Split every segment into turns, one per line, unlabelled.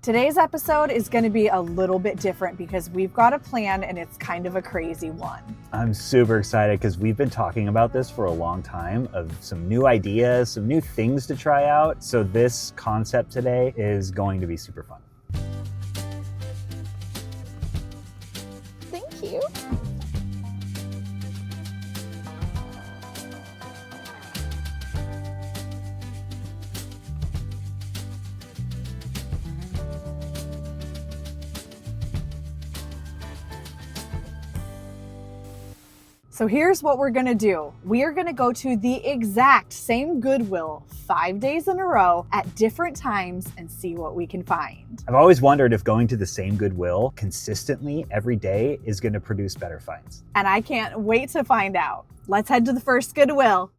Today's episode is going to be a little bit different because we've got a plan and it's kind of a crazy one.
I'm super excited because we've been talking about this for a long time, of some new ideas, some new things to try out. So this concept today is going to be super fun.
Thank you. So here's what we're gonna do. We are gonna go to the exact same Goodwill 5 days in a row at different times and see what we can find.
I've always wondered if going to the same Goodwill consistently every day is going to produce better finds.
And I can't wait to find out. Let's head to the first Goodwill.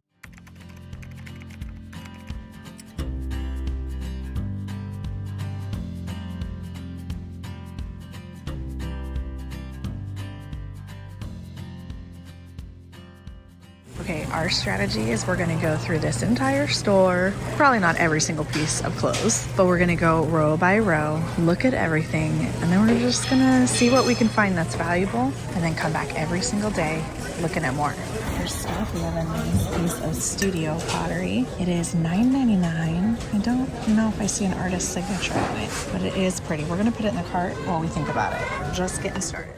Okay, our strategy is we're gonna go through this entire store, probably not every single piece of clothes, but we're gonna go row by row, look at everything, and then we're just gonna see what we can find that's valuable, and then come back every single day looking at more. First stuff, we have a nice piece of studio pottery. It is $9.99. I don't know if I see an artist's signature on it, but it is pretty. We're gonna put it in the cart while we think about it. We're just getting started.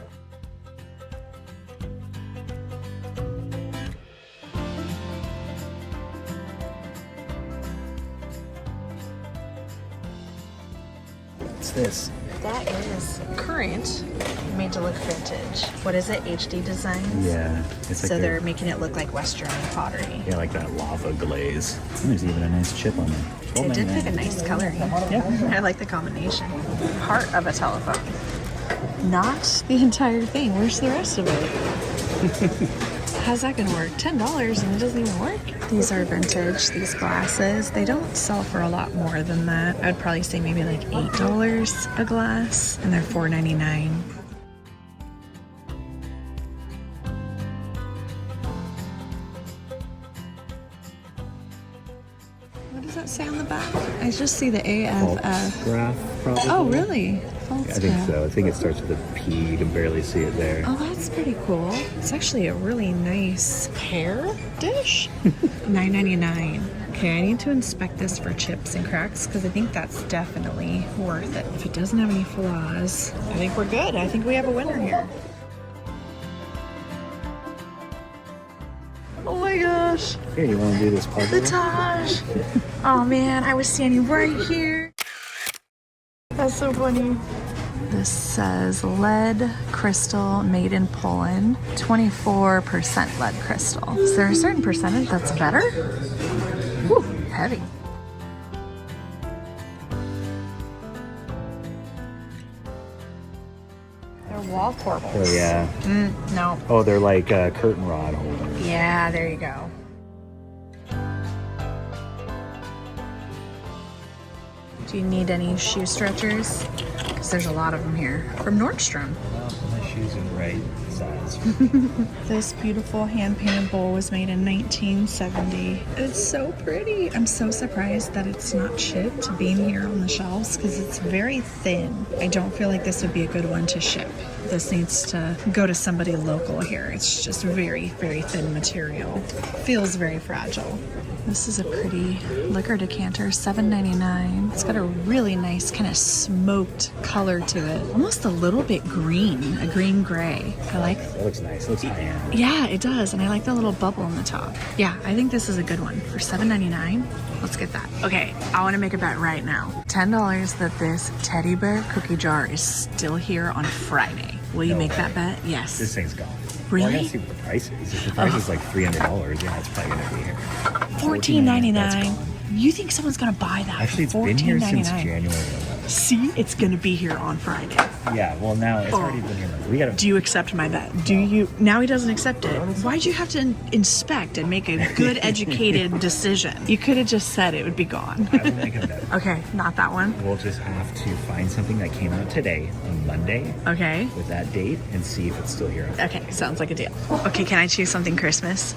This.
That is current, made to look vintage. What is it? HD designs?
Yeah. It's like
So they're making it look like Western pottery.
Yeah, like that lava glaze. And there's even a nice chip on there.
It did pick a nice coloring.
Yeah.
I like the combination. Part of a telephone. Not the entire thing. Where's the rest of it? How's that gonna work? $10 and it doesn't even work? These are vintage, these glasses. They don't sell for a lot more than that. I'd probably say maybe like $8 a glass, and they're $4.99. What does that say on the back? I just see the AFF.
Graph, probably.
Oh, really?
I think so. I think it starts with a P. You can barely see it there.
Oh, that's pretty cool. It's actually a really nice pear dish. $9.99. Okay, I need to inspect this for chips and cracks because I think that's definitely worth it. If it doesn't have any flaws, I think we're good. I think we have a winner here. Oh my gosh.
Here, you want to do this puzzle?
The Taj. Oh man, I was standing right here. That's so funny. This says lead crystal made in Poland, 24% lead crystal. Is there a certain percentage that's better? Whew, heavy. They're wall corbels.
Oh, yeah.
No.
Oh, they're like curtain rod holders.
Yeah, there you go. Do you need any shoe stretchers? Because there's a lot of them here. From Nordstrom.
Well, my shoes are the right size.
This beautiful hand-painted bowl was made in 1970. It's so pretty. I'm so surprised that it's not shipped being here on the shelves because it's very thin. I don't feel like this would be a good one to ship. This needs to go to somebody local here. It's just very, very thin material. Feels very fragile. This is a pretty liquor decanter, $7.99. It's got a really nice kind of smoked color to it. Almost a little bit green, a green gray. I like it.
That looks nice. It looks high-end.
Yeah, it does. And I like the little bubble on the top. Yeah, I think this is a good one. For $7.99, let's get that. Okay, I want to make a bet right now. $10 that this teddy bear cookie jar is still here on Friday. Will you make that bet? Yes.
This thing's gone.
Really?
Well, I gotta see what the price is. If the price is like $300, yeah, it's probably gonna be here.
$14.99. You think someone's gonna buy that?
Actually, it's
for
been here since
$14.99?
January 11th.
See, it's gonna be here on Friday.
Yeah, well now it's already been here. We gotta.
Do you accept my bet? Do you? Now he doesn't accept it. Why'd you have to inspect and make a good, educated decision? You could have just said it would be gone.
I will make a bet.
Okay, not that one.
We'll just have to find something that came out today on Monday
Okay.
with that date and see if it's still here.
Okay, sounds like a deal. Okay, can I choose something Christmas?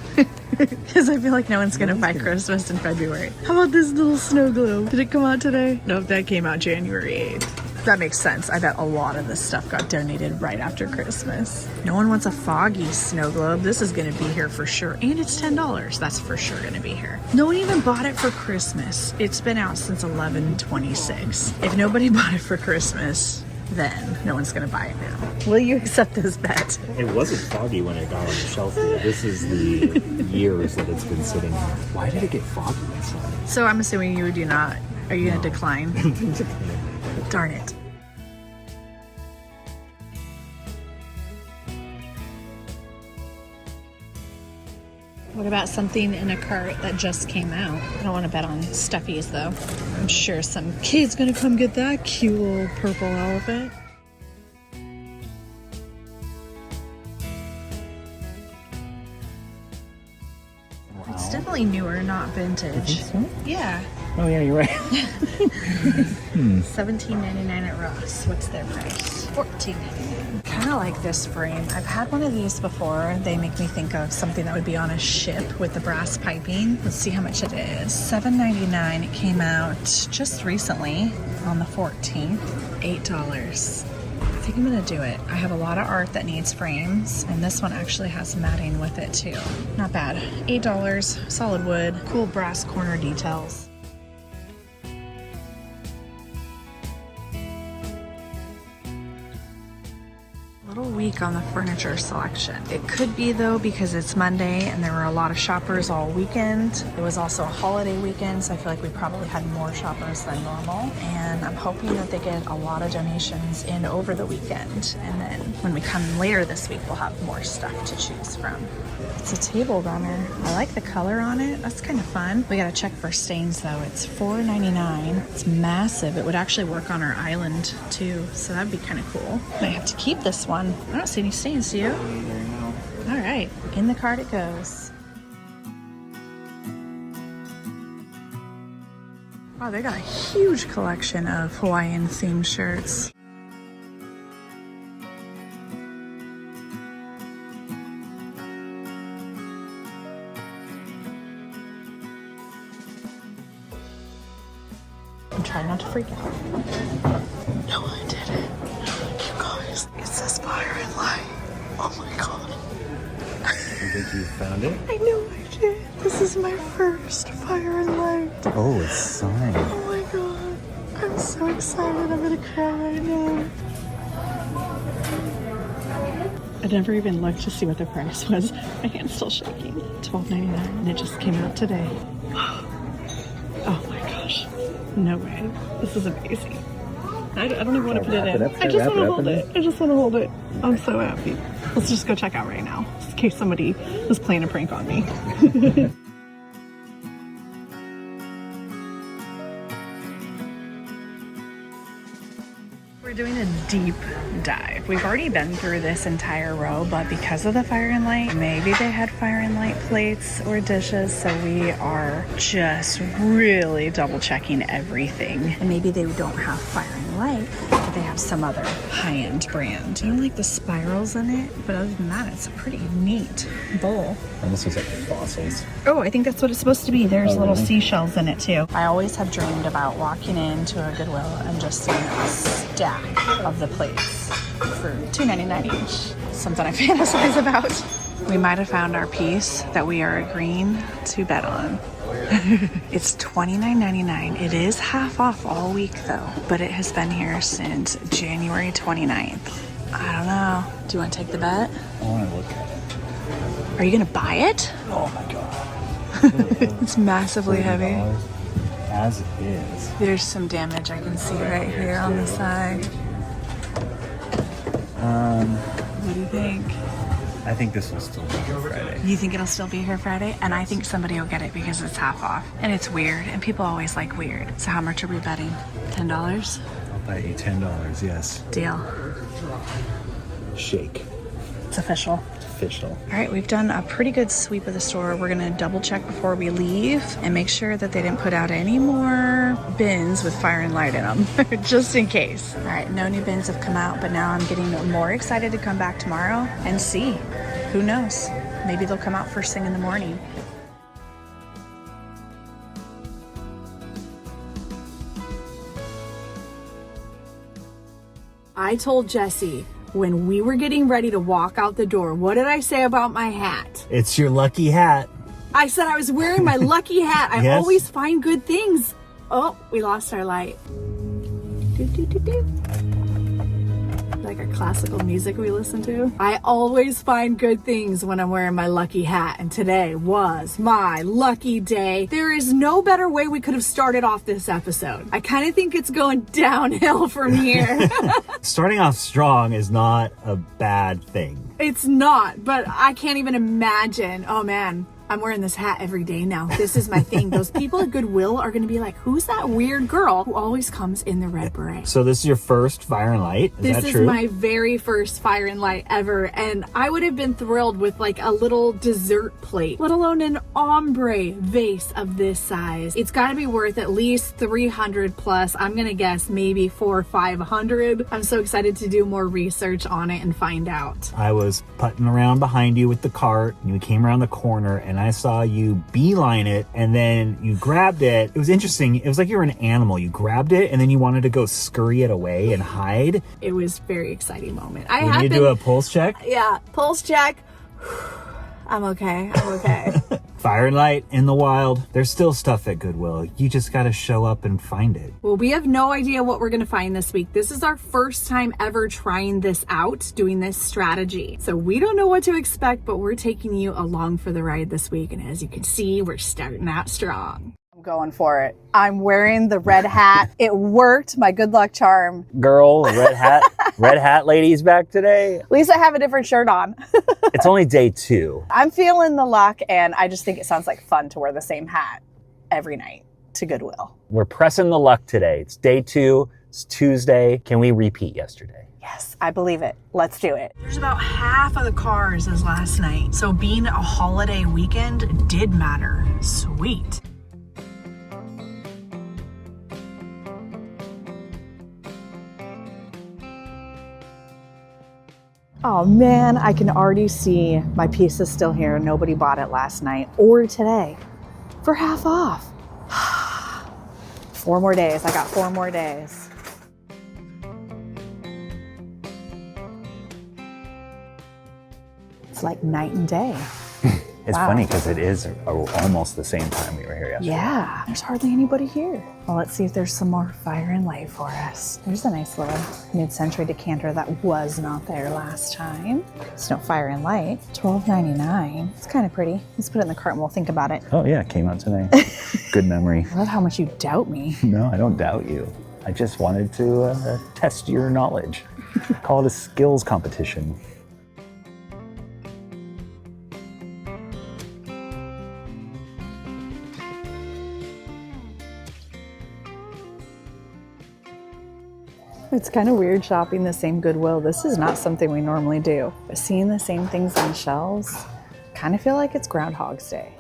Because I feel like no one's gonna buy Christmas in February. How about this little snow globe? Did it come out today? Nope, that came out January 8th. That makes sense. I bet a lot of this stuff got donated right after Christmas. No one wants a foggy snow globe. This is gonna be here for sure. And it's $10. That's for sure gonna be here. No one even bought it for Christmas. It's been out since 11/26. If nobody bought it for Christmas, then no one's gonna buy it now. Will you accept this bet?
It wasn't foggy when it got on the shelf here. This is the years that it's been sitting here. Why did it get foggy inside?
So I'm assuming you do not. Are you gonna decline? Darn it. What about something in a cart that just came out? I don't want to bet on stuffies though. I'm sure some kid's gonna come get that cute little purple elephant.
Wow.
It's definitely newer, not vintage.
So?
Yeah.
Oh yeah, you're right.
$17.99 at Ross. What's their price? $14.99. Kind of like this frame. I've had one of these before. They make me think of something that would be on a ship with the brass piping. Let's see how much it is. $7.99. It came out just recently on the 14th. $8. I think I'm gonna do it. I have a lot of art that needs frames, and this one actually has matting with it too. Not bad. $8, solid wood, cool brass corner details. Little weak on the furniture selection. It could be though because it's Monday and there were a lot of shoppers all weekend. It was also a holiday weekend, so I feel like we probably had more shoppers than normal. And I'm hoping that they get a lot of donations in over the weekend. And then when we come later this week, we'll have more stuff to choose from. It's a table runner. I like the color on it. That's kind of fun. We gotta check for stains though. It's $4.99. It's massive. It would actually work on our island too, so that'd be kind of cool. Might have to keep this one. I don't see any stains, do you? All right, in the cart it goes. Wow, they got a huge collection of Hawaiian themed shirts. I'm trying not to freak out. No, I didn't. You guys, it says fire and light. Oh my god.
You think you found it?
I know I did. This is my first fire and light.
Oh, it's signed.
Oh my god. I'm so excited. I'm gonna cry right now. I never even looked to see what the price was. My hand's still shaking. $12.99, and it just came out today. Oh my gosh. No way. This is amazing. I don't even want to put it in. I just want to hold it. I just want to hold it. I'm so happy. Let's just go check out right now, just in case somebody was playing a prank on me. We're doing a deep dive. We've already been through this entire row, but because of the fire and light, maybe they had fire and light plates or dishes, so we are just really double checking everything. And maybe they don't have fire and light, but they have some other high-end brand. I don't like the spirals in it, but other than that, it's a pretty neat bowl.
Almost looks like fossils.
Oh, I think that's what it's supposed to be. There's little
really?
seashells in it too. I always have dreamed about walking into a Goodwill and just seeing a stack of the plates for $2.99 each. Something I fantasize about. We might have found our piece that we are agreeing to bet on. It's $29.99. It is half off all week though, but it has been here since January 29th. I don't know. Do you want to take the bet?
I want to look at it.
Are you gonna buy it?
Oh my god.
It's massively heavy.
As it is.
There's some damage I can see right here on the side. What do you think?
I think this will still be here Friday.
You think it'll still be here Friday? And I think somebody will get it because it's half off. And it's weird, and people always like weird. So how much are we betting? $10?
I'll bet you $10, yes.
Deal.
Shake.
It's official.
Official.
All right, we've done a pretty good sweep of the store. We're gonna double check before we leave and make sure that they didn't put out any more bins with fire and light in them, just in case. All right, no new bins have come out, but now I'm getting more excited to come back tomorrow and see. Who knows? Maybe they'll come out first thing in the morning.
I told Jesse when we were getting ready to walk out the door, what did I say about my hat?
It's your lucky hat.
I said I was wearing my lucky hat. I
Yes.
always find good things. Oh, we lost our light. Do, do, do, do. Like our classical music we listen to. I always find good things when I'm wearing my lucky hat, and today was my lucky day. There is no better way we could have started off this episode. I kind of think it's going downhill from here.
Starting off strong is not a bad thing.
It's not, but I can't even imagine. Oh man, I'm wearing this hat every day now. This is my thing. Those people at Goodwill are going to be like, who's that weird girl who always comes in the red beret?
So this is your first Fire and Light? Is that true?
This is my very first Fire and Light ever, and I would have been thrilled with like a little dessert plate, let alone an ombre vase of this size. It's got to be worth at least 300 plus. I'm going to guess maybe 400 or 500. I'm so excited to do more research on it and find out.
I was putting around behind you with the cart, and you came around the corner, and I saw you beeline it, and then you grabbed it. It was interesting. It was like you were an animal. You grabbed it, and then you wanted to go scurry it away and hide.
It was a very exciting moment.
We need to do a pulse check.
Yeah, pulse check. I'm okay. I'm okay.
Fire and Light in the wild. There's still stuff at Goodwill. You just got to show up and find it.
Well, we have no idea what we're going to find this week. This is our first time ever trying this out, doing this strategy. So we don't know what to expect, but we're taking you along for the ride this week. And as you can see, we're starting out strong. I'm going for it. I'm wearing the red hat. It worked. My good luck charm.
Girl, red hat lady's back today.
At least I have a different shirt on.
It's only day 2.
I'm feeling the luck, and I just think it sounds like fun to wear the same hat every night to Goodwill.
We're pressing the luck today. It's day 2. It's Tuesday. Can we repeat yesterday?
Yes, I believe it. Let's do it. There's about half of the cars as last night. So being a holiday weekend did matter. Sweet. Oh man, I can already see my piece is still here. Nobody bought it last night or today for half off. 4 more days. I got 4 more days. It's like night and day.
It's funny because it is almost the same time we were here yesterday.
Yeah, there's hardly anybody here. Well, let's see if there's some more Fire and Light for us. There's a nice little mid-century decanter that was not there last time. It's no Fire and Light. $12.99. It's kind of pretty. Let's put it in the cart and we'll think about it.
Oh yeah, it came out today. Good memory.
I love how much you doubt me.
No, I don't doubt you. I just wanted to test your knowledge. Call it a skills competition.
It's kind of weird shopping the same Goodwill. This is not something we normally do. But seeing the same things on shelves, kind of feel like it's Groundhog's Day.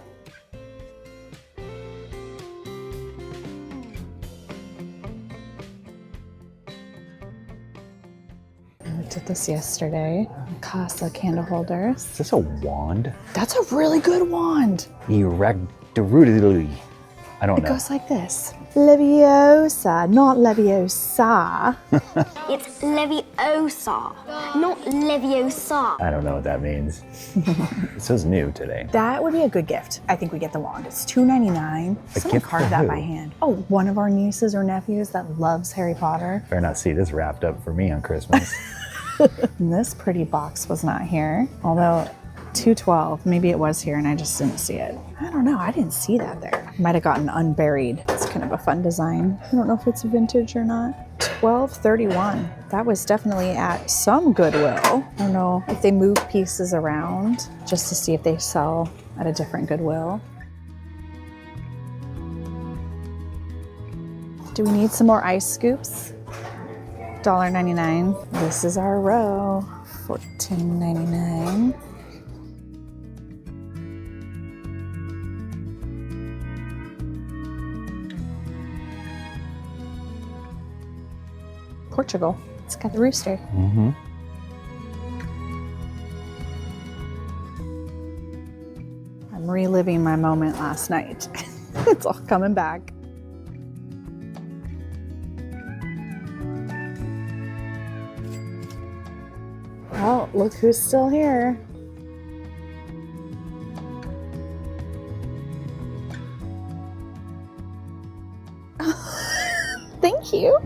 I looked at this yesterday. Casa candle holders.
Is this a wand?
That's a really good wand.
Erectorudily. I don't know.
It goes like this. Leviosa, not Leviosa.
It's Leviosa, not Leviosa.
I don't know what that means. This is new today.
That would be a good gift. I think we get the wand. It's $2.99. Someone
gift
carved
for
that
who?
by hand. Oh, one of our nieces or nephews that loves Harry Potter.
Better not see this wrapped up for me on Christmas.
And this pretty box was not here, although $2.12. Maybe it was here and I just didn't see it. I don't know. I didn't see that there. Might have gotten unburied. It's kind of a fun design. I don't know if it's vintage or not. $12.31. That was definitely at some Goodwill. I don't know if they move pieces around just to see if they sell at a different Goodwill. Do we need some more ice scoops? $1.99. This is our row. $14.99. Portugal. It's got the rooster.
Mm-hmm.
I'm reliving my moment last night. It's all coming back. look who's still here. Thank you.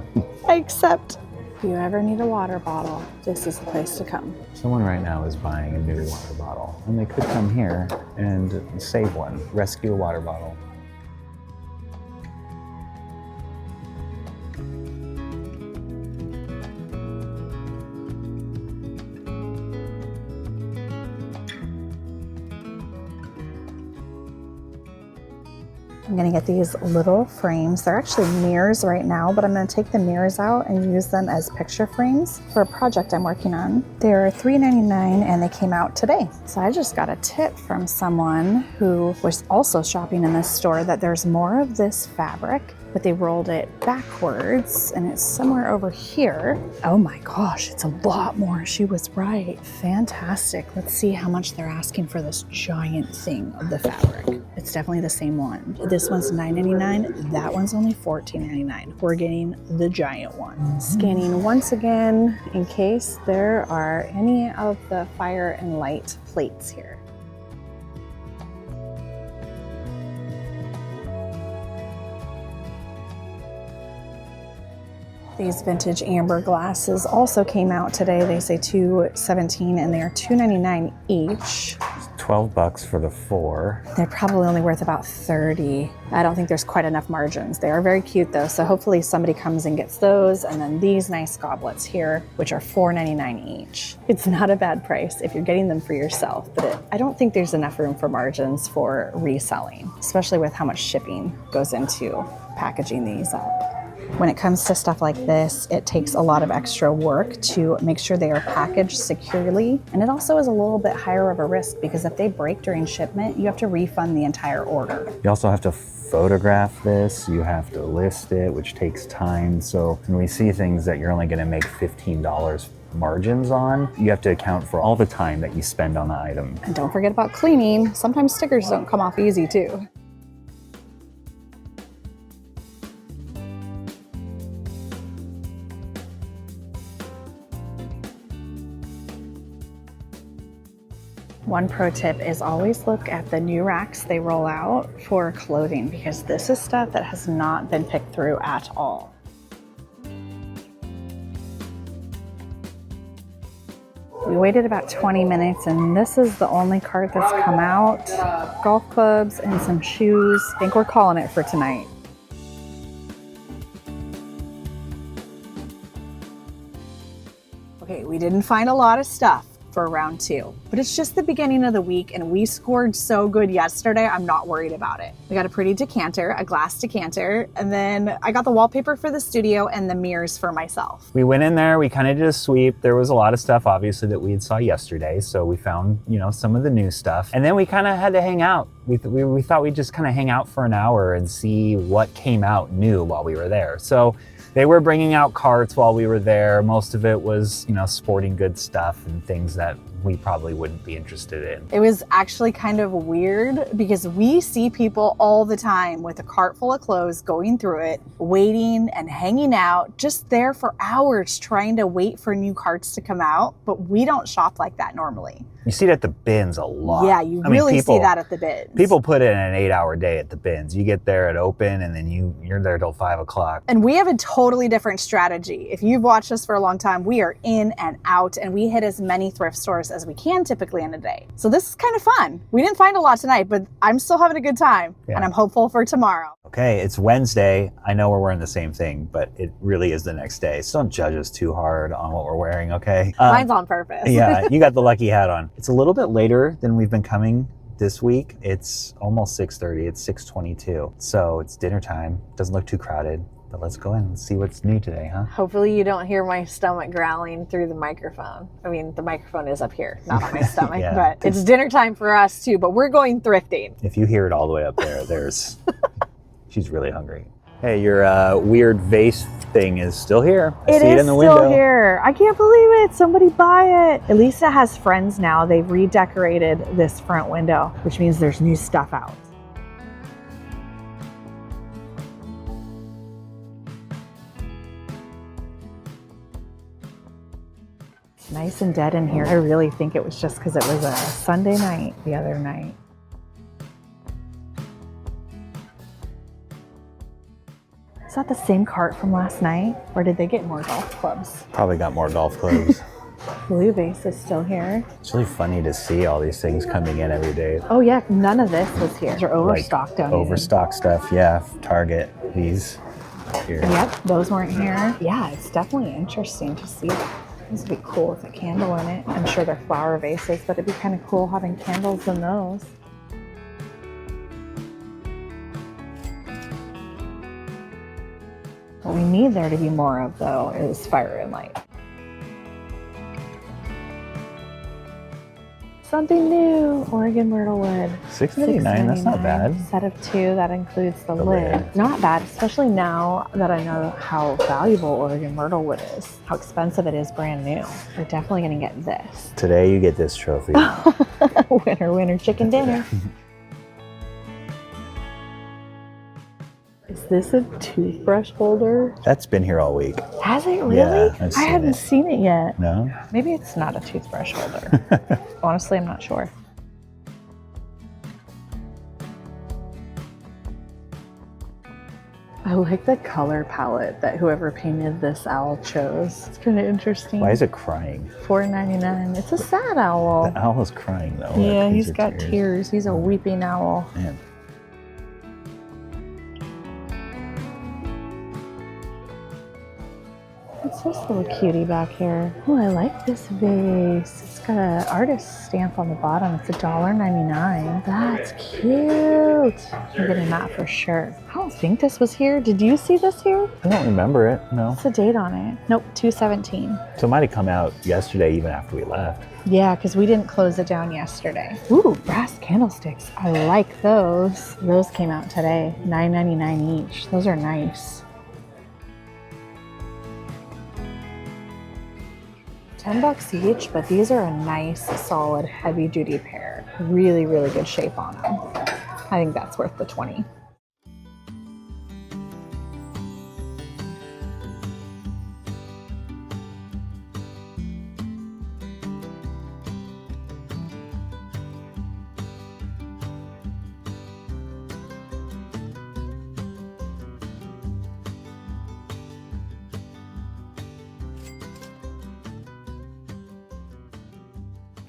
I accept. If you ever need a water bottle, this is the place to come.
Someone right now is buying a new water bottle, and they could come here and save one, rescue a water bottle.
I'm gonna get these little frames. They're actually mirrors right now, but I'm gonna take the mirrors out and use them as picture frames for a project I'm working on. They're $3.99 and they came out today. So I just got a tip from someone who was also shopping in this store that there's more of this fabric, but they rolled it backwards and it's somewhere over here. Oh my gosh, it's a lot more. She was right. Fantastic. Let's see how much they're asking for this giant thing of the fabric. It's definitely the same one. This one's $9.99. That one's only $14.99. We're getting the giant one. Scanning once again in case there are any of the fire and light plates here. These vintage amber glasses also came out today. They say $2.17 and they are $2.99 each.
$12 for the 4.
They're probably only worth about $30. I don't think there's quite enough margins. They are very cute though, so hopefully somebody comes and gets those. And then these nice goblets here, which are $4.99 each. It's not a bad price if you're getting them for yourself, but I don't think there's enough room for margins for reselling, especially with how much shipping goes into packaging these up. When it comes to stuff like this, it takes a lot of extra work to make sure they are packaged securely. And it also is a little bit higher of a risk because if they break during shipment, you have to refund the entire order.
You also have to photograph this, you have to list it, which takes time. So when we see things that you're only gonna make $15 margins on, you have to account for all the time that you spend on the item.
And don't forget about cleaning. Sometimes stickers don't come off easy too. One pro tip is always look at the new racks they roll out for clothing because this is stuff that has not been picked through at all. We waited about 20 minutes and this is the only cart that's come out. Golf clubs and some shoes. I think we're calling it for tonight. Okay, we didn't find a lot of stuff for round 2, but it's just the beginning of the week and we scored so good yesterday, I'm not worried about it. We got a pretty decanter, a glass decanter, and then I got the wallpaper for the studio and the mirrors for myself.
We went in there, we kind of did a sweep. There was a lot of stuff obviously that we had saw yesterday, so we found, you know, some of the new stuff. And then we kind of had to hang out. We thought we'd just kind of hang out for an hour and see what came out new while we were there. So they were bringing out carts while we were there. Most of it was, you know, sporting goods stuff and things that we probably wouldn't be interested in.
It was actually kind of weird because we see people all the time with a cart full of clothes going through it, waiting and hanging out, just there for hours trying to wait for new carts to come out. But we don't shop like that normally.
You see it at the bins a lot.
Yeah, you really see that at the bins.
People put in an 8-hour day at the bins. You get there at open and then you're there till 5 o'clock.
And we have a totally different strategy. If you've watched us for a long time, we are in and out and we hit as many thrift stores as we can typically in a day. So this is kind of fun. We didn't find a lot tonight, but I'm still having a good time and I'm hopeful for tomorrow.
Okay, it's Wednesday. I know we're wearing the same thing, but it really is the next day. So don't judge us too hard on what we're wearing, okay?
Mine's on purpose.
Yeah, you got the lucky hat on. It's a little bit later than we've been coming this week. It's almost 6:30. It's 6:22. So it's dinner time. Doesn't look too crowded. But let's go in and see what's new today, huh?
Hopefully you don't hear my stomach growling through the microphone. I mean, the microphone is up here, not on my stomach,
Yeah.
but it's dinner time for us too, but we're going thrifting.
If you hear it all the way up there, there's... She's really hungry. Hey, your weird vase thing is still here. I see it in the window. It is still
here. I can't believe it. Somebody buy it. At least it has friends now. They've redecorated this front window, which means there's new stuff out. Nice and dead in here. I really think it was just because it was a Sunday night the other night. Is that the same cart from last night? Or did they get more golf clubs?
Probably got more golf clubs.
Blue vase is still here.
It's really funny to see all these things coming in every day.
Oh yeah, none of this was here. They're overstocked down here.
Overstock stuff, yeah. Target, these here.
Yep, those weren't here. Yeah, it's definitely interesting to see that. This would be cool with a candle in it. I'm sure they're flower vases, but it'd be kind of cool having candles in those. What we need there to be more of, though, is fire and light. Something new, Oregon myrtle wood.
$6.99, that's not bad.
Set of 2, that includes the lid. Not bad, especially now that I know how valuable Oregon myrtle wood is, how expensive it is brand new. We're definitely gonna get this.
Today you get this trophy.
Winner, winner, chicken dinner. Is this a toothbrush holder?
That's been here all week.
Has it really?
Yeah, I've
I
seen
haven't
it.
seen it yet.
No?
Maybe it's not a toothbrush holder. Honestly, I'm not sure. I like the color palette that whoever painted this owl chose. It's kind of interesting.
Why is it crying?
$4.99. It's a sad owl.
The owl is crying though.
Yeah,
Like, these
he's
are
got tears. He's a weeping owl.
Man.
What's this little cutie back here? Oh, I like this vase. It's got an artist stamp on the bottom. It's $1.99. That's cute. I'm getting that for sure. I don't think this was here. Did you see this here?
I don't remember it, no.
What's the date on it? Nope, 2/17.
So it might have come out yesterday even after we left.
Yeah, because we didn't close it down yesterday. Ooh, brass candlesticks. I like those. Those came out today. $9.99 each. Those are nice. $10 each, but these are a nice, solid, heavy-duty pair. Really, really good shape on them. I think that's worth the $20.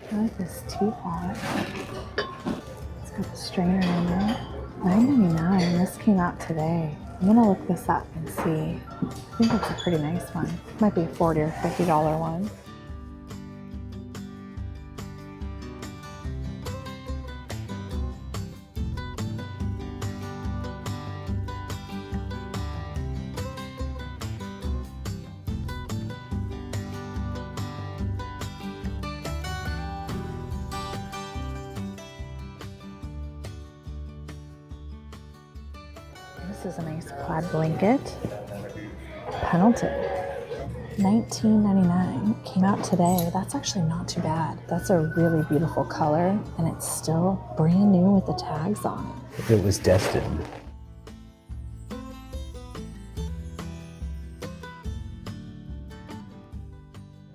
I like this teapot. It's got the strainer in it. $9.99. This came out today. I'm gonna look this up and see. I think it's a pretty nice one. Might be a $40 or $50 one. This is a nice plaid blanket. Pendleton. $19.99. Came out today. That's actually not too bad. That's a really beautiful color, and it's still brand new with the tags on it.
It was destined.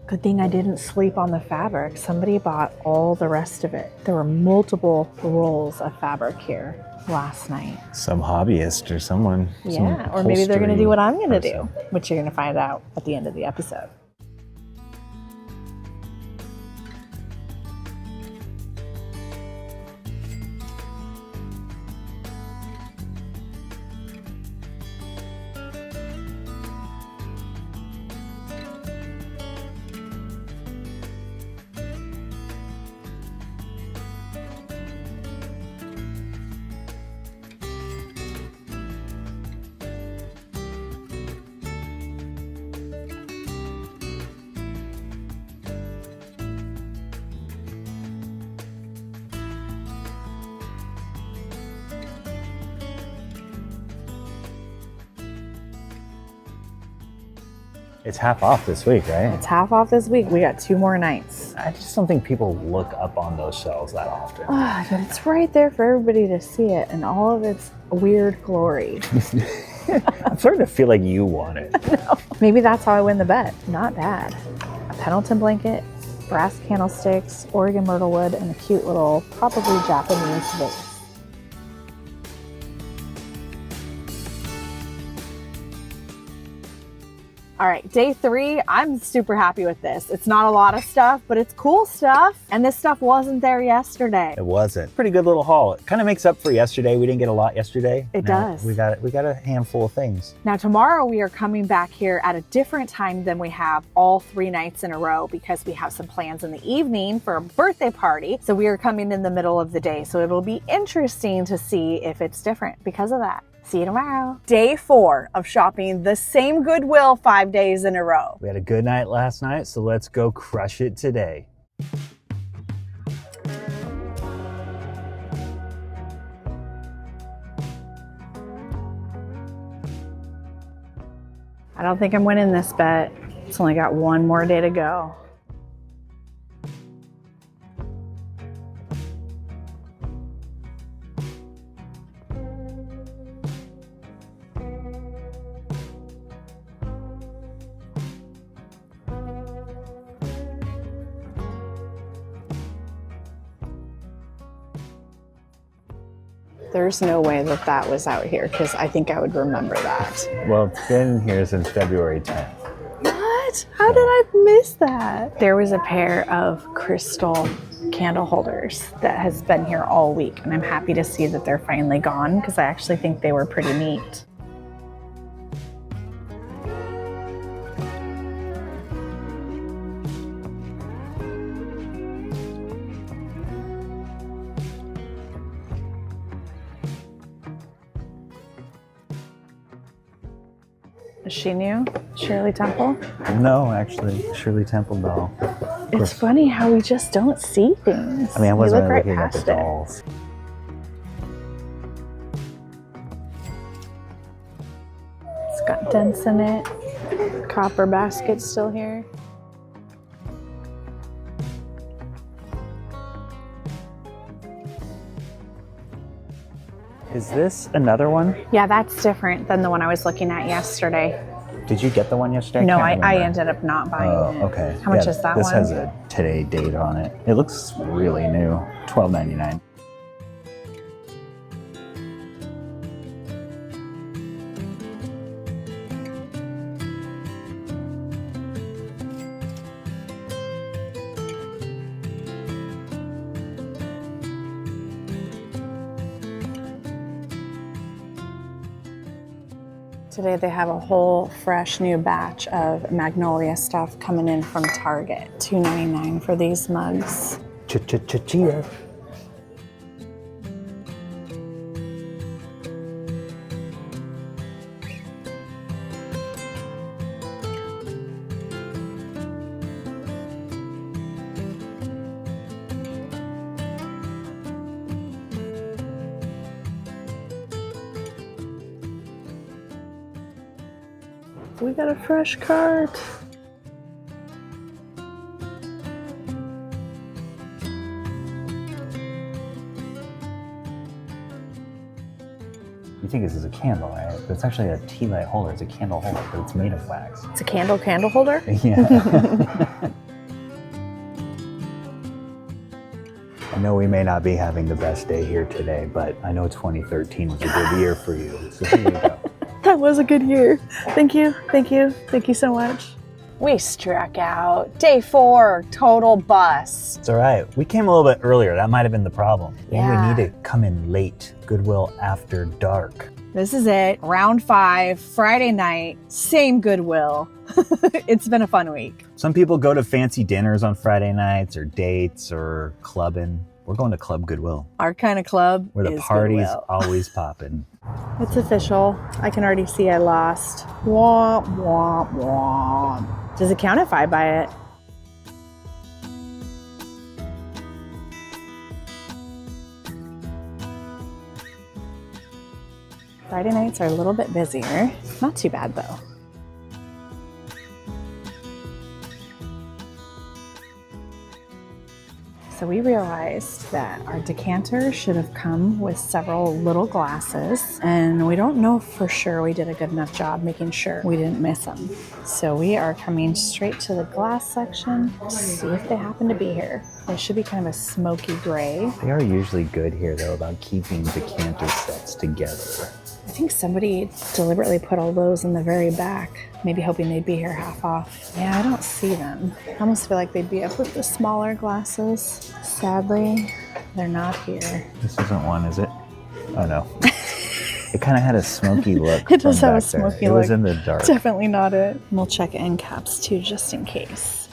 Good thing I didn't sleep on the fabric. Somebody bought all the rest of it. There were multiple rolls of fabric here last night.
Some hobbyist or someone.
Yeah, or maybe they're going to do what I'm going to do, which you're going to find out at the end of the episode.
It's half off this week, right?
It's half off this week. We got 2 more nights.
I just don't think people look up on those shelves that often.
Ah, but it's right there for everybody to see it in all of its weird glory.
I'm starting to feel like you want it.
No. Maybe that's how I win the bet. Not bad. A Pendleton blanket, brass candlesticks, Oregon myrtle wood, and a cute little, probably Japanese vase. All right, day 3, I'm super happy with this. It's not a lot of stuff, but it's cool stuff. And this stuff wasn't there yesterday.
It wasn't. Pretty good little haul. It kind of makes up for yesterday. We didn't get a lot yesterday.
It does.
We got a handful of things.
Now tomorrow we are coming back here at a different time than we have all 3 nights in a row because we have some plans in the evening for a birthday party. So we are coming in the middle of the day. So it'll be interesting to see if it's different because of that. See you tomorrow. Day 4 of shopping the same Goodwill 5 days in a row.
We had a good night last night, so let's go crush it today.
I don't think I'm winning this bet. It's only got 1 more day to go. There's no way that that was out here because I think I would remember that.
Well, it's been here since February 10th.
What? How did I miss that? There was a pair of crystal candle holders that has been here all week, and I'm happy to see that they're finally gone because I actually think they were pretty neat. Is she new? Shirley Temple?
No, actually, Shirley Temple doll.
It's funny how we just don't see things.
I mean, I wasn't
We look
really looking
right
at the
past it.
dolls.
It's got dents in it. Copper basket's still here.
Is this another one?
Yeah, that's different than the one I was looking at yesterday.
Did you get the one yesterday?
No,
can't
I
remember.
ended up not buying it.
Okay.
How much is that
this
one?
This has a today date on it. It looks really new. $12.99.
Today they have a whole fresh new batch of Magnolia stuff coming in from Target. $2.99 for these mugs.
Chia.
We got a fresh cart.
You think this is a candle, right? But it's actually a tea light holder. It's a candle holder, but it's made of wax.
It's a candle holder?
Yeah. I know we may not be having the best day here today, but I know 2013 was a good year for you. So here you go.
That was a good year. Thank you. Thank you. Thank you so much. We struck out. Day 4, total bust.
It's all right. We came a little bit earlier. That might have been the problem. Maybe
Yeah.
we need to come in late. Goodwill after dark.
This is it. Round 5, Friday night, same Goodwill. It's been a fun week.
Some people go to fancy dinners on Friday nights or dates or clubbing. We're going to Club Goodwill,
Our kind of club
where the
is
party's
Goodwill.
always popping.
It's official. I can already see I lost. Womp, womp, womp. Does it count if I buy it? Friday nights are a little bit busier. Not too bad though. So we realized that our decanter should have come with several little glasses, and we don't know for sure we did a good enough job making sure we didn't miss them. So we are coming straight to the glass section to see if they happen to be here. They should be kind of a smoky gray.
They are usually good here though about keeping decanter sets together.
I think somebody deliberately put all those in the very back, maybe hoping they'd be here half off. Yeah, I don't see them. I almost feel like they'd be up with the smaller glasses. Sadly, they're not here.
This isn't one, is it? Oh no. It kind of had a smoky look.
It does
from
have a
back there.
smoky
It
look.
was in the dark.
Definitely not it. We'll check end caps too, just in case.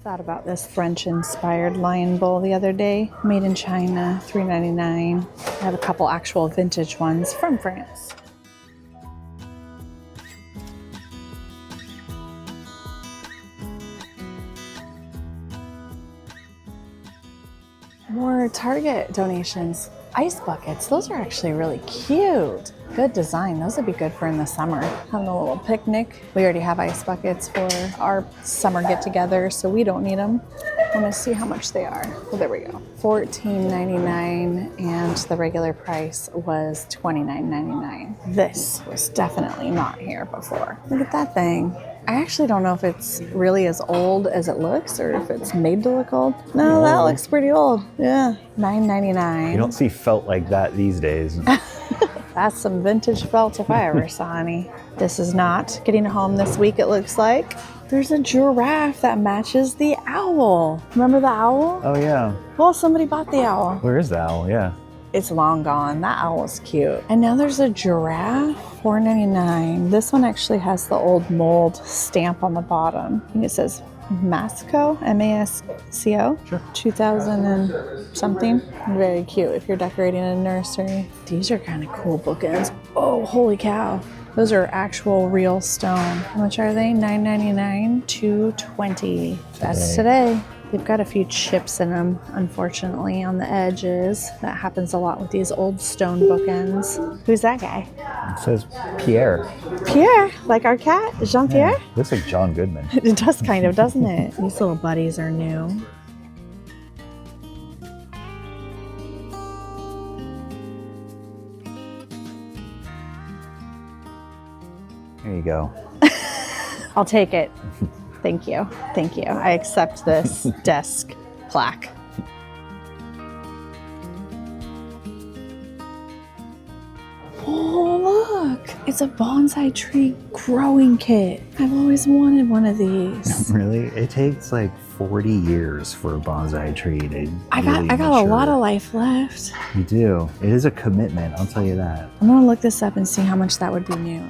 Thought about this French-inspired lion bowl the other day. Made in China, $3.99. I have a couple actual vintage ones from France. More Target donations. Ice buckets. Those are actually really cute. Good design. Those would be good for in the summer. Having a little picnic. We already have ice buckets for our summer get-together, so we don't need them. I want to see how much they are. Well, there we go. $14.99, and the regular price was $29.99. This was definitely not here before. Look at that thing. I actually don't know if it's really as old as it looks or if it's made to look old. No, that looks pretty old. Yeah, $9.99.
You don't see felt like that these days.
That's some vintage felt if I ever saw any. This is not getting home this week, it looks like. There's a giraffe that matches the owl. Remember the owl?
Oh yeah.
Well, somebody bought the owl.
Where is the owl? Yeah.
It's long gone. That owl was cute. And now there's a giraffe, $4.99. This one actually has the old mold stamp on the bottom. I think it says Masco, M-A-S-C-O.
Sure.
2000 and something. Very cute if you're decorating a nursery. These are kind of cool bookends. Oh, holy cow. Those are actual real stone. How much are they? $9.99, $2.20. That's today. They've got a few chips in them, unfortunately, on the edges. That happens a lot with these old stone bookends. Who's that guy?
It says Pierre.
Pierre, like our cat, Jean-Pierre?
Yeah, looks like John Goodman.
It does kind of, doesn't it? These little buddies are new.
Here you go.
I'll take it. Thank you. Thank you. I accept this desk plaque. Oh, look. It's a bonsai tree growing kit. I've always wanted one of these.
Really? It takes like 40 years for a bonsai tree to
I got a lot of life left.
You do. It is a commitment, I'll tell you that.
I'm going to look this up and see how much that would be new.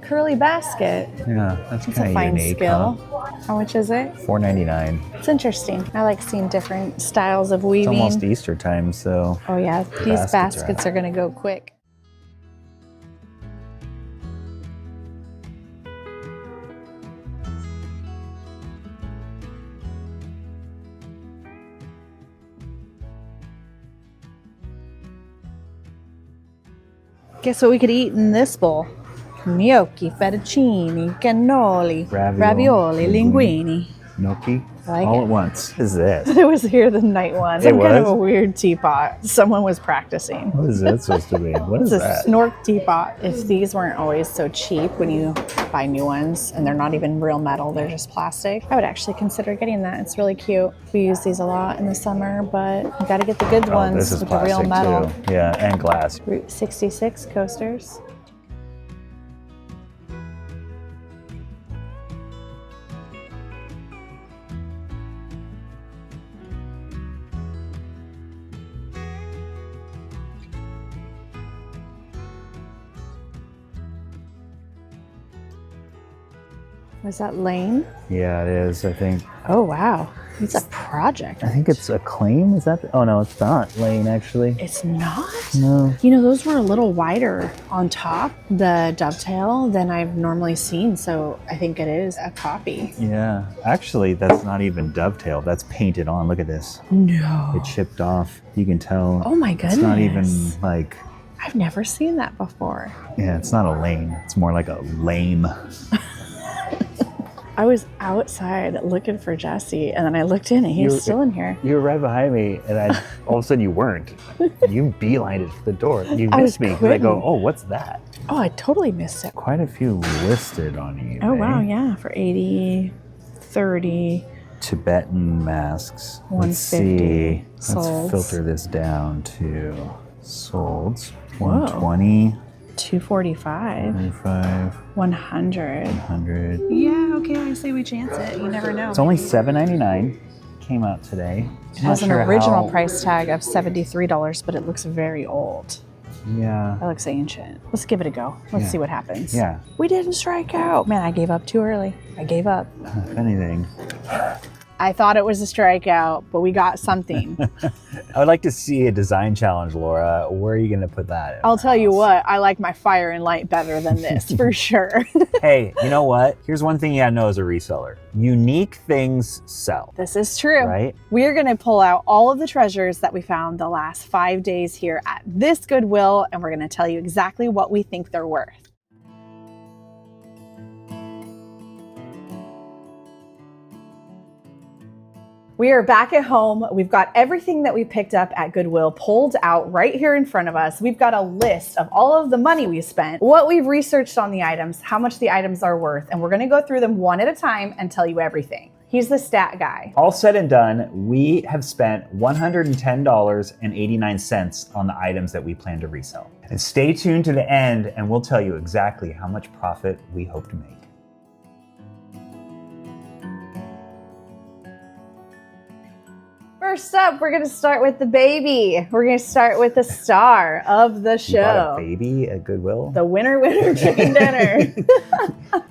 Curly basket.
Yeah, that's
It's a
kind of
fine
unique.
skill.
Huh?
How much is it?
$4.99.
It's interesting. I like seeing different styles of
It's
weaving.
almost Easter time, so
Oh yeah, these
baskets
baskets are going to go quick. Guess what we could eat in this bowl? Gnocchi, fettuccine, cannoli, ravioli, linguini.
gnocchi,
I like
all
it.
at once. What is this?
It was here the night one.
It
Some kind of
was?
a weird teapot. Someone was practicing.
What is that supposed to be? What is
It's a
that?
snork teapot. If these weren't always so cheap when you buy new ones and they're not even real metal, they're just plastic, I would actually consider getting that. It's really cute. We use these a lot in the summer, but you got to get the good
Oh,
ones
this is
with the real
plastic
metal.
too. Yeah, and glass.
Route 66 coasters. Was that Lane?
Yeah, it is, I think.
Oh, wow. It's a project.
I think it's a claim. Is that? Oh no, it's not Lane actually.
It's not?
No.
You know, those were a little wider on top, the dovetail, than I've normally seen. So I think it is a copy.
Yeah. Actually, that's not even dovetail. That's painted on. Look at this.
No.
It chipped off. You can tell.
Oh my goodness.
It's not even like.
I've never seen that before.
Yeah, it's not a lane. It's more like a lame.
I was outside looking for Jesse, and then I looked in, and he's still in here.
You were right behind me, and all of a sudden you weren't. You beelined it to the door. You missed me. I go, oh, what's that?
Oh, I totally missed it.
Quite a few listed on eBay.
Oh, wow, yeah, for 80, 30.
Tibetan masks. Let's
150
see.
solds.
Let's filter this down to solds.
Whoa.
120.
245.
25.
100.
100.
Yeah, okay, I say we chance it. You never know.
It's only $7.99. Came out today.
It has an original price tag of $73, but it looks very old.
Yeah.
That looks ancient. Let's give it a go. Let's see what happens.
Yeah.
We didn't strike out. Man, I gave up too early. I gave up.
If anything.
I thought it was a strikeout, but we got something.
I would like to see a design challenge, Laura. Where are you going to put that in?
I'll tell you what, I like my fire and light better than this, for sure.
Hey, you know what? Here's one thing you gotta know as a reseller. Unique things sell.
This is true.
Right?
We are going to pull out all of the treasures that we found the last 5 days here at this Goodwill, and we're going to tell you exactly what we think they're worth. We are back at home. We've got everything that we picked up at Goodwill pulled out right here in front of us. We've got a list of all of the money we spent, what we've researched on the items, how much the items are worth, and we're gonna go through them one at a time and tell you everything. He's the stat guy.
All said and done, we have spent $110.89 on the items that we plan to resell. And stay tuned to the end and we'll tell you exactly how much profit we hope to make.
First up, we're gonna start with the baby. We're gonna start with the star of the show.
You bought a baby at Goodwill?
The winner chicken dinner.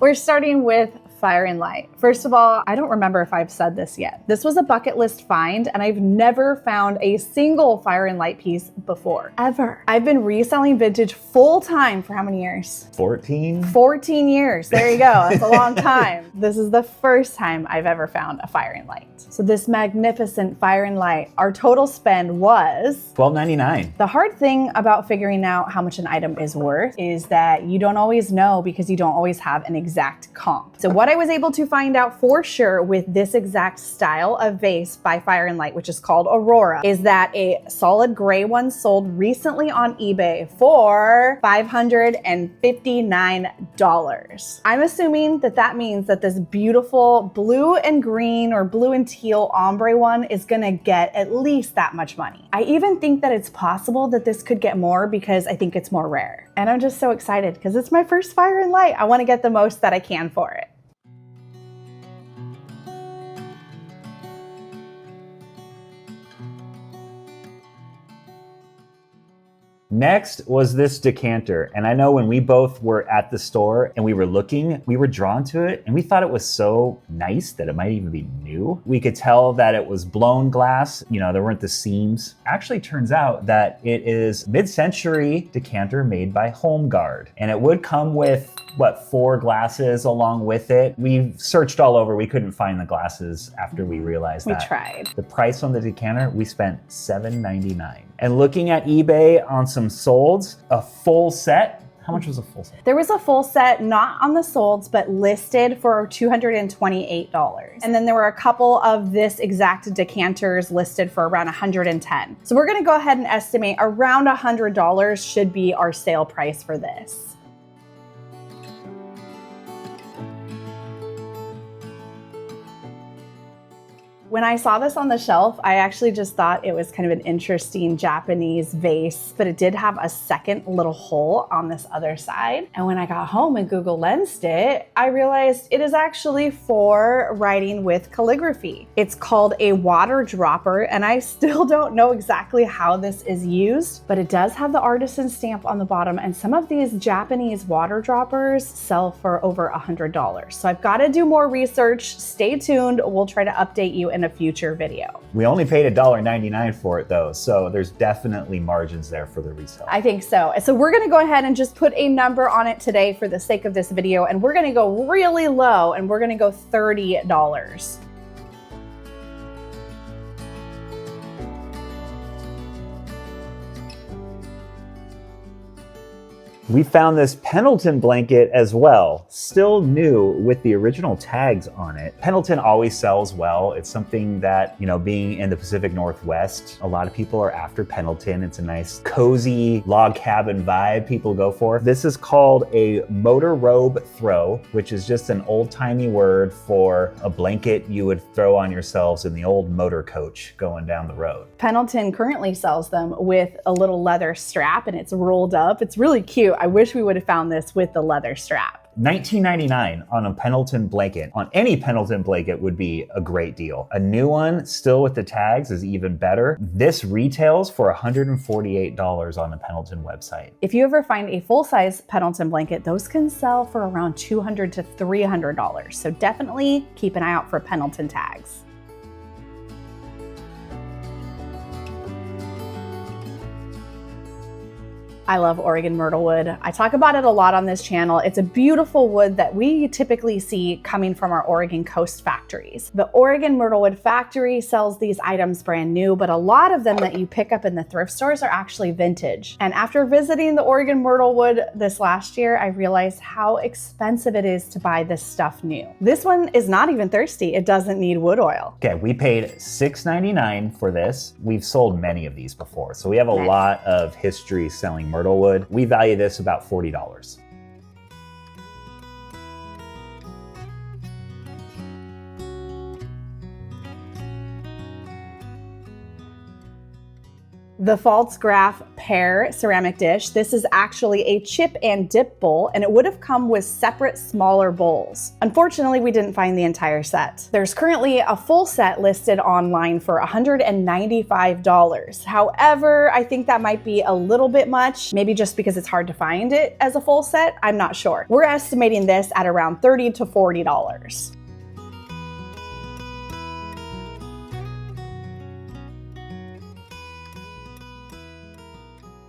We're starting with Fire and Light. First of all, I don't remember if I've said this yet. This was a bucket list find, and I've never found a single Fire and Light piece before, ever. I've been reselling vintage full time for how many years?
14?
14 years. There you go. That's a long time. This is the first time I've ever found a Fire and Light. So this magnificent Fire and Light, our total spend was
$12.99.
The hard thing about figuring out how much an item is worth is that you don't always know because you don't always have an exact comp. So what I was able to find out for sure with this exact style of vase by Fire and Light, which is called Aurora, is that a solid gray one sold recently on eBay for $559. I'm assuming that that means that this beautiful blue and green or blue and teal ombre one is gonna get at least that much money. I even think that it's possible that this could get more because I think it's more rare. And I'm just so excited because it's my first Fire and Light. I wanna get the most that I can for it.
Next was this decanter. And I know when we both were at the store and we were looking, we were drawn to it and we thought it was so nice that it might even be new. We could tell that it was blown glass, you know, there weren't the seams. Actually turns out that it is mid-century decanter made by Home Guard. And it would come with, 4 glasses along with it. We searched all over, we couldn't find the glasses after we realized that.
We tried.
The price on the decanter, we spent $7.99. And looking at eBay on some solds, a full set, how much was a full set?
There was a full set, not on the solds, but listed for $228. And then there were a couple of this exact decanters listed for around $110. So we're gonna go ahead and estimate around $100 should be our sale price for this. When I saw this on the shelf, I actually just thought it was kind of an interesting Japanese vase, but it did have a second little hole on this other side. And when I got home and Google Lensed it, I realized it is actually for writing with calligraphy. It's called a water dropper, and I still don't know exactly how this is used, but it does have the artisan stamp on the bottom, and some of these Japanese water droppers sell for over $100. So I've got to do more research. Stay tuned. We'll try to update you in a future video.
We only paid $1.99 for it though, so there's definitely margins there for the resale.
I think so. So we're gonna go ahead and just put a number on it today for the sake of this video, and we're gonna go really low and we're gonna go $30.
We found this Pendleton blanket as well, still new with the original tags on it. Pendleton always sells well. It's something that, you know, being in the Pacific Northwest, a lot of people are after Pendleton. It's a nice cozy log cabin vibe people go for. This is called a motor robe throw, which is just an old-timey word for a blanket you would throw on yourselves in the old motor coach going down the road.
Pendleton currently sells them with a little leather strap and it's rolled up. It's really cute. I wish we would have found this with the leather strap.
$19.99 on a Pendleton blanket, on any Pendleton blanket, would be a great deal. A new one, still with the tags, is even better. This retails for $148 on the Pendleton website.
If you ever find a full-size Pendleton blanket, those can sell for around $200 to $300. So definitely keep an eye out for Pendleton tags. I love Oregon myrtle wood. I talk about it a lot on this channel. It's a beautiful wood that we typically see coming from our Oregon coast factories. The Oregon Myrtle Wood Factory sells these items brand new, but a lot of them that you pick up in the thrift stores are actually vintage. And after visiting the Oregon Myrtle Wood this last year, I realized how expensive it is to buy this stuff new. This one is not even thirsty. It doesn't need wood oil.
Okay, we paid $6.99 for this. We've sold many of these before, so we have a lot of history selling myrtle wood. We value this about $40.
The Pfaltzgraff pear ceramic dish. This is actually a chip and dip bowl, and it would have come with separate smaller bowls. Unfortunately, we didn't find the entire set. There's currently a full set listed online for $195. However, I think that might be a little bit much, maybe just because it's hard to find it as a full set. I'm not sure. We're estimating this at around $30 to $40.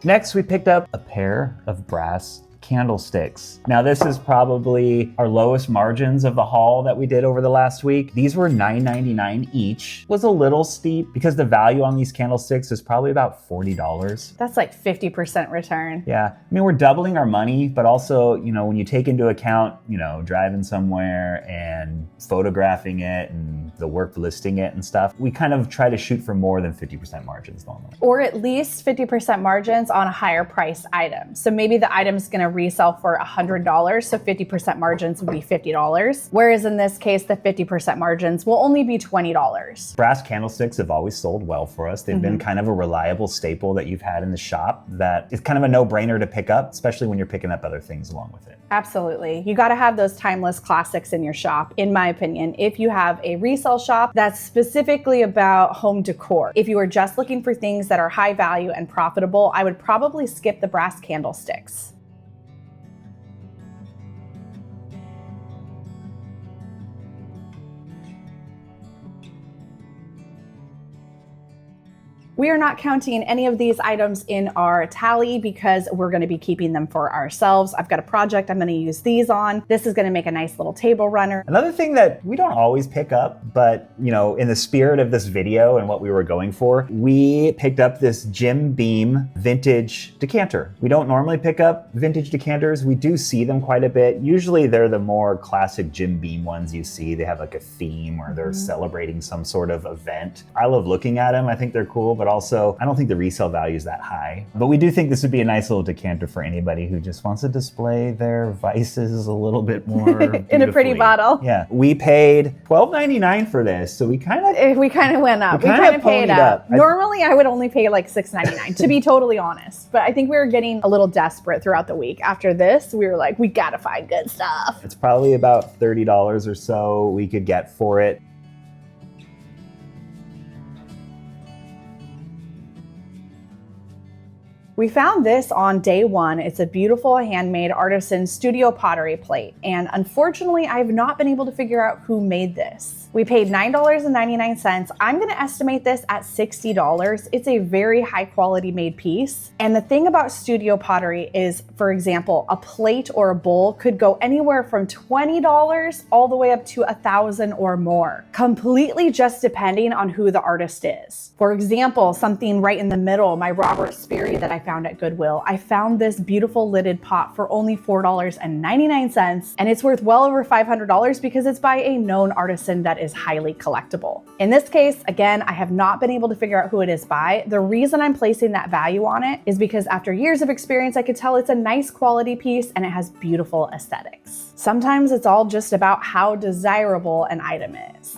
Next, we picked up a pair of brass candlesticks. Now, this is probably our lowest margins of the haul that we did over the last week. These were $9.99 each. Was a little steep because the value on these candlesticks is probably about $40.
That's like 50% return.
Yeah, I mean, we're doubling our money, but also, you know, when you take into account, you know, driving somewhere and photographing it and the work listing it and stuff, we kind of try to shoot for more than 50% margins normally.
Or at least 50% margins on a higher price item. So maybe the item's gonna resell for $100, so 50% margins would be $50. Whereas in this case, the 50% margins will only be $20.
Brass candlesticks have always sold well for us. They've been kind of a reliable staple that you've had in the shop that is kind of a no-brainer to pick up, especially when you're picking up other things along with it.
Absolutely. You gotta have those timeless classics in your shop, in my opinion, if you have a resale shop that's specifically about home decor. If you are just looking for things that are high value and profitable, I would probably skip the brass candlesticks. We are not counting any of these items in our tally because we're gonna be keeping them for ourselves. I've got a project I'm gonna use these on. This is gonna make a nice little table runner.
Another thing that we don't always pick up, but you know, in the spirit of this video and what we were going for, we picked up this Jim Beam vintage decanter. We don't normally pick up vintage decanters. We do see them quite a bit. Usually they're the more classic Jim Beam ones you see. They have like a theme or they're celebrating some sort of event. I love looking at them. I think they're cool, but also I don't think the resale value is that high. But we do think this would be a nice little decanter for anybody who just wants to display their vices a little bit more
in a pretty bottle.
Yeah, we paid $12.99 for this, so we kind of
went up. We kind of paid up. Normally I would only pay like $6.99 to be totally honest, but I think we were getting a little desperate throughout the week. After this, we were like, we gotta find good stuff.
It's probably about $30 or so we could get for it.
We found this on day one. It's a beautiful handmade artisan studio pottery plate. And unfortunately, I've not been able to figure out who made this. We paid $9.99. I'm going to estimate this at $60. It's a very high quality made piece. And the thing about studio pottery is, for example, a plate or a bowl could go anywhere from $20 all the way up to $1,000 or more, completely just depending on who the artist is. For example, something right in the middle, my Robert Sperry that I found at Goodwill. I found this beautiful lidded pot for only $4.99, and it's worth well over $500 because it's by a known artisan that is highly collectible. In this case, again, I have not been able to figure out who it is by. The reason I'm placing that value on it is because after years of experience, I could tell it's a nice quality piece and it has beautiful aesthetics. Sometimes it's all just about how desirable an item is.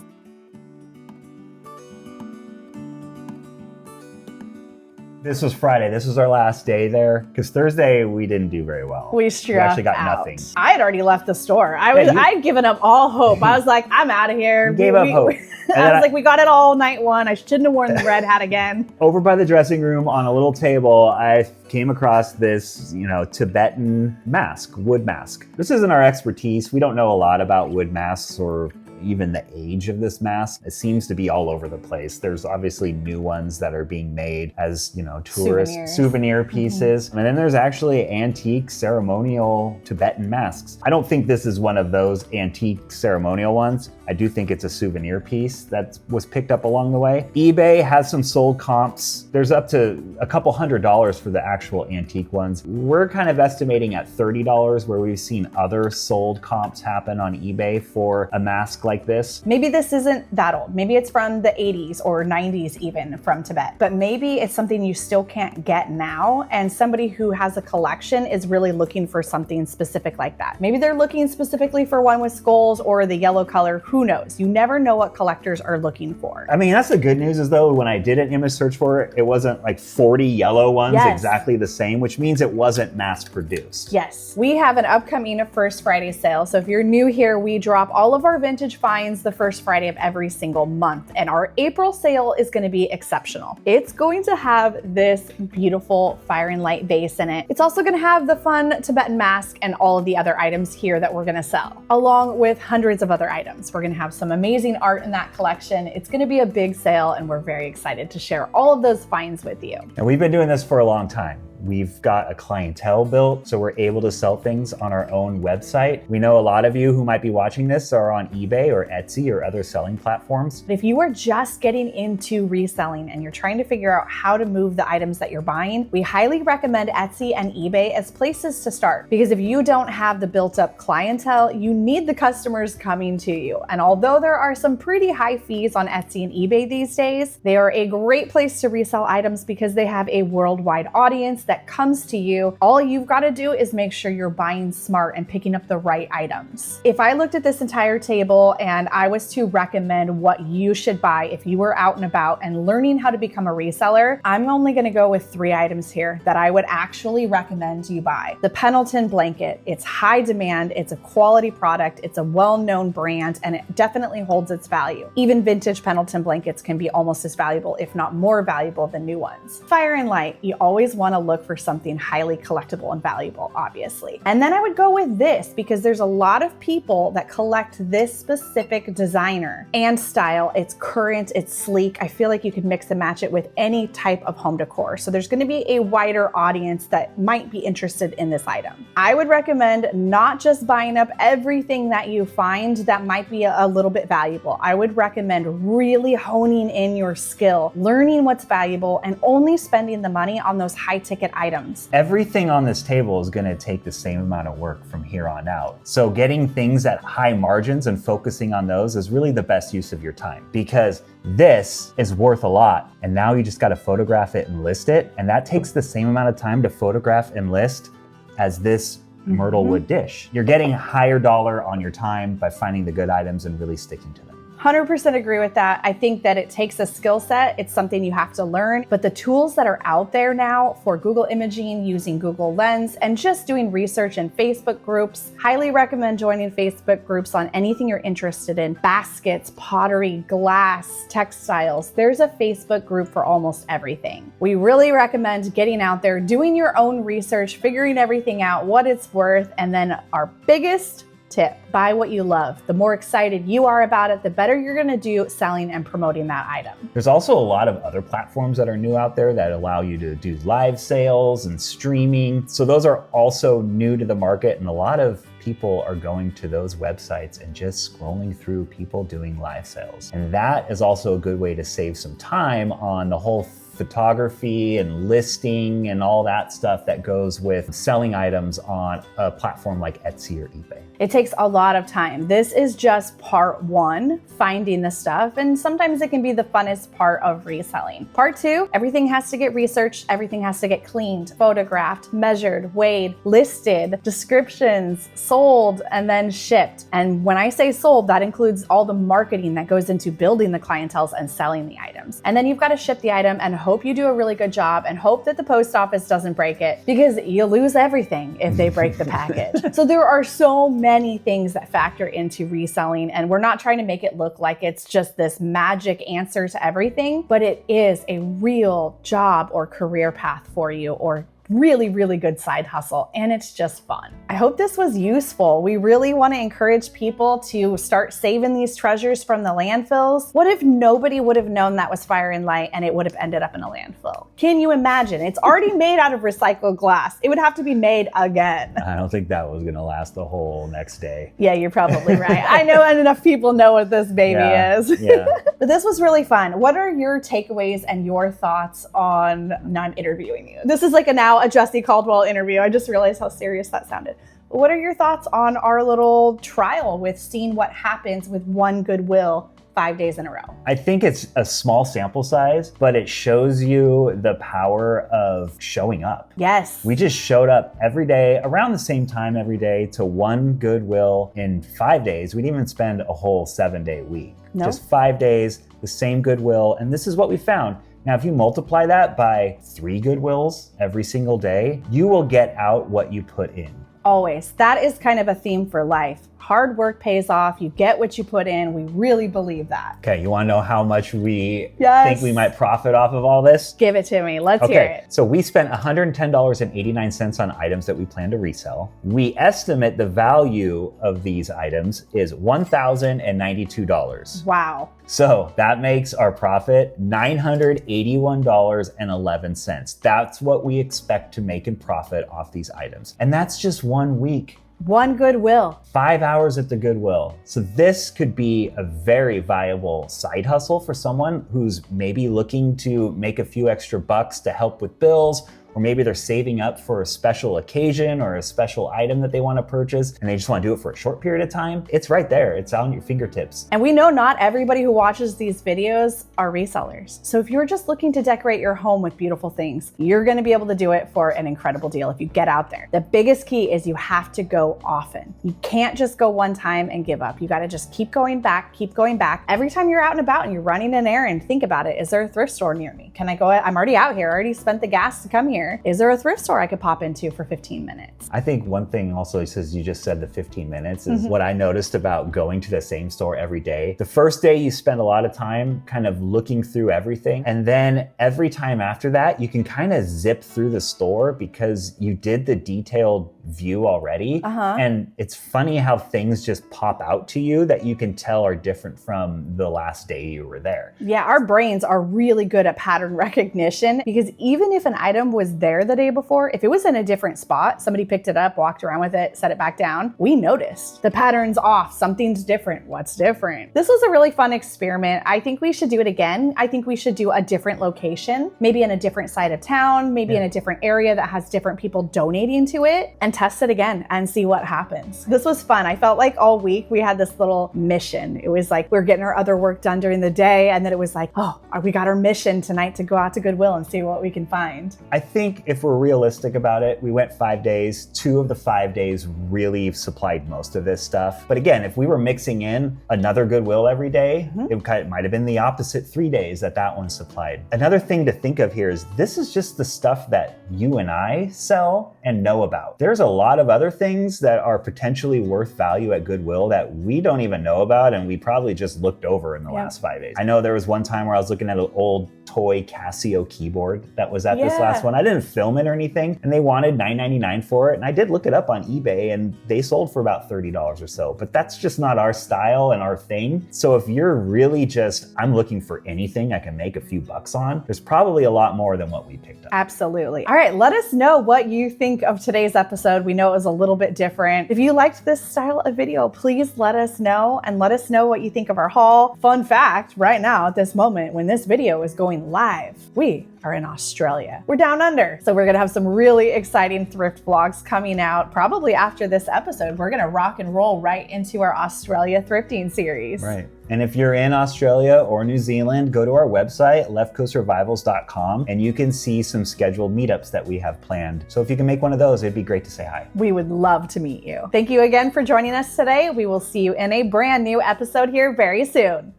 This was Friday. This was our last day there because Thursday we didn't do very well.
We
actually got
out.
nothing.
I had already left the store. I'd given up all hope. I was like, I'm out of here.
You gave up hope.
I was like, we got it all night one. I shouldn't have worn the red hat again.
Over by the dressing room on a little table, I came across this, Tibetan mask, wood mask. This isn't our expertise. We don't know a lot about wood masks or even the age of this mask. It seems to be all over the place. There's obviously new ones that are being made as, tourist souvenir pieces. And then there's actually antique ceremonial Tibetan masks. I don't think this is one of those antique ceremonial ones. I do think it's a souvenir piece that was picked up along the way. eBay has some sold comps. There's up to a couple $100s for the actual antique ones. We're kind of estimating at $30 where we've seen other sold comps happen on eBay for a mask like this.
Maybe this isn't that old. Maybe it's from the 80s or 90s even from Tibet, but maybe it's something you still can't get now. And somebody who has a collection is really looking for something specific like that. Maybe they're looking specifically for one with skulls or the yellow color. Who knows? You never know what collectors are looking for.
I mean, that's the good news is though, when I did an image search for it, it wasn't like 40 yellow ones exactly the same, which means it wasn't mass produced.
Yes. We have an upcoming First Friday sale. So if you're new here, we drop all of our vintage finds the first Friday of every single month. And our April sale is going to be exceptional. It's going to have this beautiful fire and light vase in it. It's also going to have the fun Tibetan mask and all of the other items here that we're going to sell, along with hundreds of other items. We're going to have some amazing art in that collection. It's going to be a big sale and we're very excited to share all of those finds with you.
And we've been doing this for a long time. We've got a clientele built, so we're able to sell things on our own website. We know a lot of you who might be watching this are on eBay or Etsy or other selling platforms.
If you are just getting into reselling and you're trying to figure out how to move the items that you're buying, we highly recommend Etsy and eBay as places to start. Because if you don't have the built up clientele, you need the customers coming to you. And although there are some pretty high fees on Etsy and eBay these days, they are a great place to resell items because they have a worldwide audience that comes to you. All you've got to do is make sure you're buying smart and picking up the right items. If I looked at this entire table and I was to recommend what you should buy if you were out and about and learning how to become a reseller, I'm only going to go with 3 items here that I would actually recommend you buy. The Pendleton blanket. It's high demand. It's a quality product. It's a well-known brand and it definitely holds its value. Even vintage Pendleton blankets can be almost as valuable, if not more valuable than new ones. Fire and light. You always want to look for something highly collectible and valuable, obviously. And then I would go with this because there's a lot of people that collect this specific designer and style. It's current, it's sleek. I feel like you could mix and match it with any type of home decor. So there's going to be a wider audience that might be interested in this item. I would recommend not just buying up everything that you find that might be a little bit valuable. I would recommend really honing in your skill, learning what's valuable, and only spending the money on those high ticket items.
Everything on this table is going to take the same amount of work from here on out. So getting things at high margins and focusing on those is really the best use of your time because this is worth a lot. And now you just got to photograph it and list it. And that takes the same amount of time to photograph and list as this myrtle wood dish. You're getting higher dollar on your time by finding the good items and really sticking to them.
100% agree with that. I think that it takes a skill set. It's something you have to learn, but the tools that are out there now for Google imaging, using Google Lens, and just doing research in Facebook groups, highly recommend joining Facebook groups on anything you're interested in. Baskets, pottery, glass, textiles. There's a Facebook group for almost everything. We really recommend getting out there, doing your own research, figuring everything out, what it's worth, and then our biggest tip. Buy what you love. The more excited you are about it, the better you're gonna do selling and promoting that item.
There's also a lot of other platforms that are new out there that allow you to do live sales and streaming. So those are also new to the market, and a lot of people are going to those websites and just scrolling through people doing live sales. And that is also a good way to save some time on the whole photography and listing and all that stuff that goes with selling items on a platform like Etsy or eBay.
It takes a lot of time. This is just part one, finding the stuff, and sometimes it can be the funnest part of reselling. Part two, everything has to get researched, everything has to get cleaned, photographed, measured, weighed, listed, descriptions, sold, and then shipped. And when I say sold, that includes all the marketing that goes into building the clienteles and selling the items. And then you've got to ship the item and hope you do a really good job and hope that the post office doesn't break it, because you lose everything if they break the package. So there are so many things that factor into reselling, and we're not trying to make it look like it's just this magic answer to everything, but it is a real job or career path for you, or really, really good side hustle, and it's just fun. I hope this was useful. We really want to encourage people to start saving these treasures from the landfills. What if nobody would have known that was Fire and Light and it would have ended up in a landfill? Can you imagine? It's already made out of recycled glass. It would have to be made again.
I don't think that was gonna last the whole next day.
Yeah, you're probably right. I know enough people know what this baby is.
Yeah.
But this was really fun. What are your takeaways and your thoughts on, now I'm interviewing you. This is like a Justy Caldwell interview. I just realized how serious that sounded. What are your thoughts on our little trial with seeing what happens with one Goodwill 5 days in a row?
I think it's a small sample size, but it shows you the power of showing up.
Yes.
We just showed up every day around the same time every day to one Goodwill in 5 days. We didn't even spend a whole 7-day week.
No.
Just 5 days, the same Goodwill. And this is what we found. Now, if you multiply that by 3 Goodwills every single day, you will get out what you put in.
Always. That is kind of a theme for life. Hard work pays off. You get what you put in. We really believe that.
Okay, you want to know how much we
Yes.
think we might profit off of all this?
Give it to me. Let's hear it.
So we spent $110.89 on items that we plan to resell. We estimate the value of these items is $1,092.
Wow.
So that makes our profit $981.11. That's what we expect to make in profit off these items. And that's just 1 week.
One Goodwill.
5 hours at the Goodwill. So this could be a very viable side hustle for someone who's maybe looking to make a few extra bucks to help with bills, or maybe they're saving up for a special occasion or a special item that they want to purchase and they just want to do it for a short period of time. It's right there. It's on your fingertips.
And we know not everybody who watches these videos are resellers. So if you're just looking to decorate your home with beautiful things, you're going to be able to do it for an incredible deal if you get out there. The biggest key is you have to go often. You can't just go one time and give up. You got to just keep going back, keep going back. Every time you're out and about and you're running an errand, think about it. Is there a thrift store near me? Can I go? I'm already out here. I already spent the gas to come here. Is there a thrift store I could pop into for 15 minutes?
I think one thing also, says you just said the 15 minutes, is what I noticed about going to the same store every day. The first day you spend a lot of time kind of looking through everything. And then every time after that, you can kind of zip through the store because you did the detailed view already. And it's funny how things just pop out to you that you can tell are different from the last day you were there.
Yeah, our brains are really good at pattern recognition, because even if an item was there the day before, if it was in a different spot, somebody picked it up, walked around with it, set it back down, we noticed the pattern's off, something's different. What's different? This was a really fun experiment. I think we should do it again. I think we should do a different location, maybe in a different side of town, maybe in a different area that has different people donating to it, and test it again and see what happens. This was fun. I felt like all week we had this little mission. It was like we were getting our other work done during the day, and then it was like, oh, we got our mission tonight to go out to Goodwill and see what we can find.
I think if we're realistic about it, we went 5 days. 2 of the 5 days really supplied most of this stuff. But again, if we were mixing in another Goodwill every day, it might have been the opposite 3 days that one supplied. Another thing to think of here is this is just the stuff that you and I sell and know about. There's a lot of other things that are potentially worth value at Goodwill that we don't even know about, and we probably just looked over in the last 5 days. I know there was one time where I was looking at an old toy Casio keyboard that was at this last one. I didn't film it or anything, and they wanted $9.99 for it, and I did look it up on eBay, and they sold for about $30 or so, but that's just not our style and our thing. So if you're really just, I'm looking for anything I can make a few bucks on, there's probably a lot more than what we picked up.
Absolutely. All right, let us know what you think of today's episode. We know it was a little bit different. If you liked this style of video, please let us know, and let us know what you think of our haul. Fun fact, right now at this moment when this video is going live, we are in Australia. We're down under. So we're gonna have some really exciting thrift vlogs coming out probably after this episode. We're gonna rock and roll right into our Australia thrifting series.
Right. And if you're in Australia or New Zealand, go to our website, leftcoastrevivals.com, and you can see some scheduled meetups that we have planned. So if you can make one of those, it'd be great to say hi.
We would love to meet you. Thank you again for joining us today. We will see you in a brand new episode here very soon.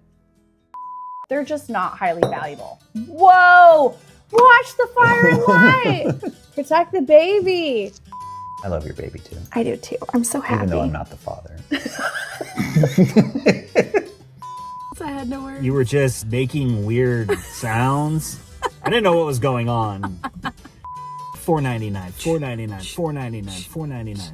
They're just not highly valuable. Whoa! Watch the fire and light! Protect the baby.
I love your baby too.
I do too. I'm so happy.
Even though I'm not the father.
I had no words.
You were just making weird sounds. I didn't know what was going on. $4.99, $4.99, $4.99, $4.99.